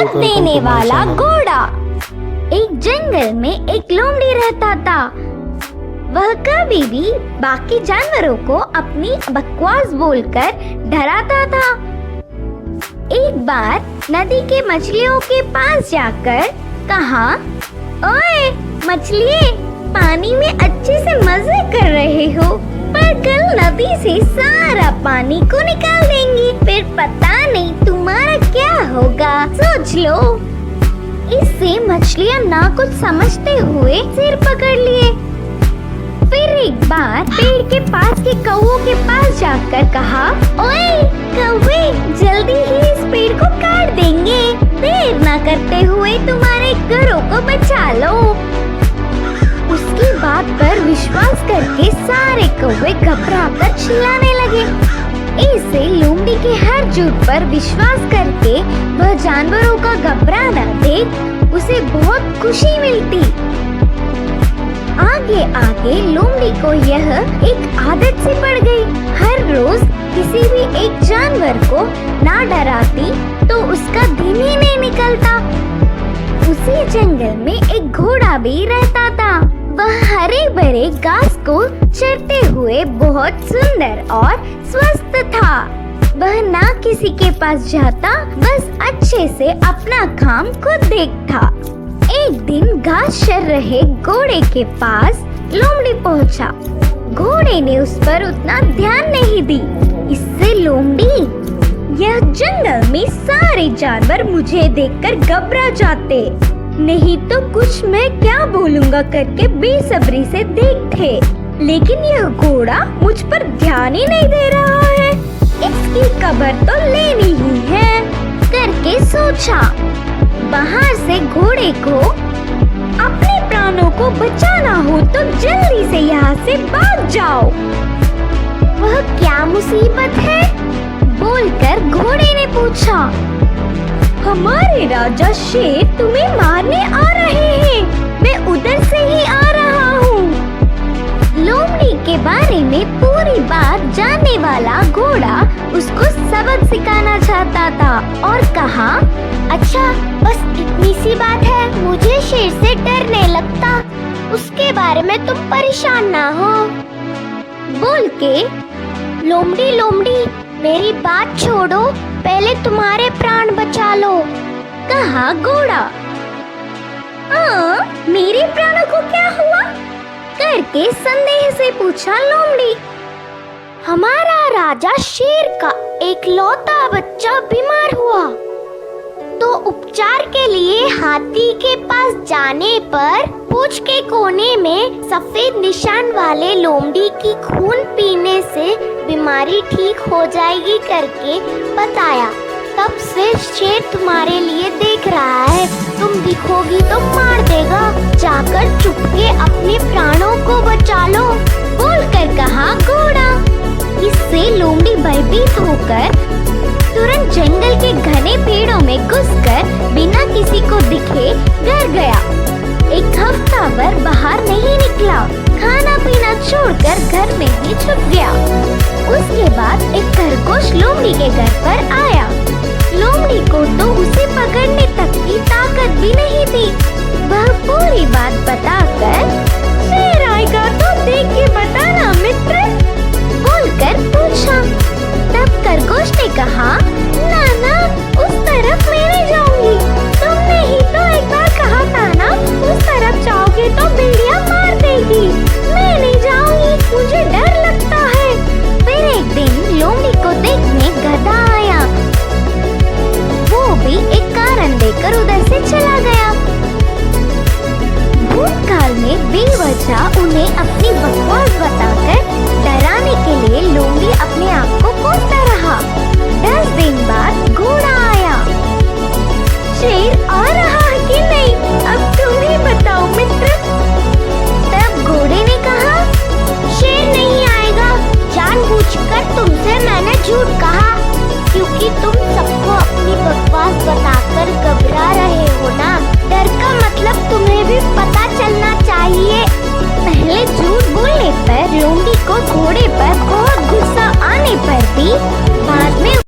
मत देने वाला घोड़ा। एक जंगल में एक लोमड़ी रहता था। वह कभी भी बाकी जानवरों को अपनी बकवास बोलकर डराता था। एक बार नदी के मछलियों के पास जाकर कहा, ओए मछलिए, पानी में अच्छे से मजे कर रहे हो, पर कल नदी से सारा पानी को निकाल देंगे, फिर पता नहीं तुम्हारा क्या होगा, सोच लो। इससे मछलियाँ ना कुछ समझते हुए सिर पकड़ लिए। फिर एक बार पेड़ के पास के कौवों के पास जाकर कहा, ओए कौवे, जल्दी ही इस पेड़ को काट देंगे, देर ना करते हुए तुम्हारे घरों को बचा लो। उसकी बात पर विश्वास करके सारे कौवे घबराकर चिल्लाने लगे। ऐसे लोमड़ी के हर झूठ पर विश्वास करके वह जानवरों का घबराना देख उसे बहुत खुशी मिलती। आगे आगे लोमड़ी को यह एक आदत सी पड़ गई। हर रोज किसी भी एक जानवर को ना डराती तो उसका दिन ही नहीं निकलता। उसी जंगल में एक घोड़ा भी रहता था। वह हरे भरे घास को चरते हुए बहुत सुंदर और स्वस्थ था। वह ना किसी के पास जाता, बस अच्छे से अपना काम खुद देखता। एक दिन घास चर रहे घोड़े के पास लोमड़ी पहुंचा। घोड़े ने उस पर उतना ध्यान नहीं दी। इससे लोमड़ी, यह जंगल में सारे जानवर मुझे देखकर घबरा जाते, नहीं तो कुछ मैं क्या बोलूँगा करके बेसब्री से देखते, लेकिन यह घोड़ा मुझ पर ध्यान ही नहीं दे रहा है, इसकी खबर तो लेनी ही है करके सोचा। बाहर से घोड़े को अपने प्राणों को बचाना हो तो जल्दी से यहाँ से भाग जाओ। वह क्या मुसीबत है? बोलकर घोड़े ने पूछा। हमारे राजा शेर तुम्हें मारने आ रहे हैं, मैं उधर से ही आ रहा हूँ। लोमड़ी के बारे में पूरी बात जानने वाला घोड़ा उसको सबक सिखाना चाहता था और कहा, अच्छा बस इतनी सी बात है, मुझे शेर से डर नहीं लगता, उसके बारे में तुम परेशान ना हो। बोल के लोमड़ी लोमड़ी मेरी बात छोड़ो, पहले तुम्हारे प्राण बचा लो, कहा घोड़ा। हाँ, मेरे प्राणों को क्या हुआ? करके संदेह से पूछा लोमड़ी। हमारा राजा शेर का एक लौता बच्चा बीमार हुआ, तो उपचार के लिए हाथी के पास जाने पर पूंछ के कोने में सफेद निशान वाले लोमड़ी की खून पीने से बीमारी ठीक हो जाएगी करके बताया। तब से शेर तुम्हारे लिए देख रहा है, तुम दिखोगी तो मार देगा, जाकर चुपके अपने प्राणों को बचा लो, बोलकर कहा घोड़ा। इससे लोमड़ी भयभीत होकर तुरंत जंगल के घने पेड़ों में घुसकर बिना किसी को दिखे घर गया। एक हफ्ता भर बाहर नहीं निकला, खाना पीना छोड़कर घर में ही छुप गया। उसके बाद एक खरगोश लोमड़ी के घर पर आया। लोमड़ी को तो उसे पकड़ने तक की ताकत भी नहीं थी। वह पूरी बात बताकर, शेर आएगा तो देख के बताना मित्र, बोलकर पूछा। तब खरगोश ने कहा, ना ना, उस तरफ मैं नहीं जाऊंगी, तुमने ही तो एक बार कहा था ना, उस तरफ जाओगे तो भेड़िया मार देगी, मैं नहीं जाऊंगी, मुझे डर लगता है। फिर एक दिन लोमड़ी को देखने गधा आया, वो भी एक कारण देकर उधर से चला गया। भूतकाल में बेवजह उन्हें अपनी बकवास बताकर डराने के लिए लोमड़ी अपने आप को कोसता रहा। 10 दिन बाद